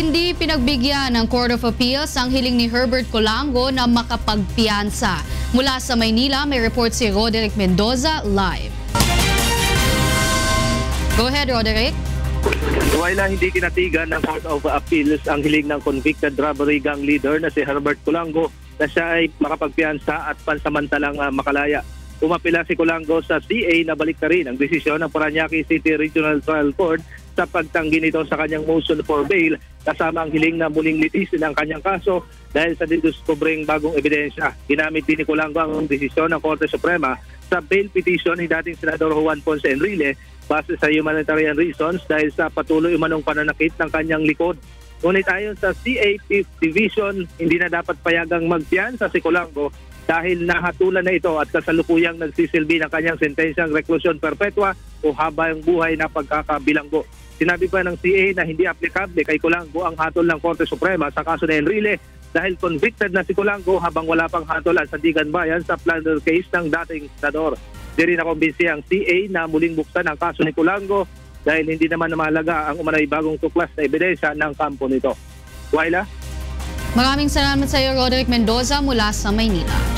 Hindi pinagbigyan ng Court of Appeals ang hiling ni Herbert Colango na makapagpiyansa. Mula sa Maynila, may report si Roderick Mendoza live. Go ahead, Roderick. Wala hindi kinatigan ng Court of Appeals ang hiling ng convicted robbery gang leader na si Herbert Colango na siya ay makapagpiyansa at pansamantalang makalaya. Umapila si Colango sa CA na balik na rin ang desisyon ng Parañaque City Regional Trial Court sa pagtanggi nito sa kanyang motion for bail kasama ang hiling na muling litisin ang kanyang kaso dahil sa didiskubring bagong ebidensya. Ginamit din ni Colango ang desisyon ng Korte Suprema sa bail petition ni dating Senador Juan Ponce Enrile base sa humanitarian reasons dahil sa patuloy umanong pananakit ng kanyang likod. Ngunit ayon sa CA 5th Division, hindi na dapat payagang magpiyansa si Colango dahil nahatulan na ito at kasalukuyang nagsisilbi ng kanyang sentensyang reklusyon perpetua o habang buhay na pagkakabilanggo. Sinabi pa ng CA na hindi aplikable kay Colango ang hatol ng Korte Suprema sa kaso ni Enrile dahil convicted na si Colango habang wala pang hatol ang Sandigan Bayan sa plunder case ng dating senador. Di rin nakumbinsi ang CA na muling buksan ang kaso ni Colango dahil hindi naman mahalaga ang umanay bagong tuklas na ebidensya ng kampo nito. Waila? Maraming salamat sa iyo, Roderick Mendoza, mula sa Maynila.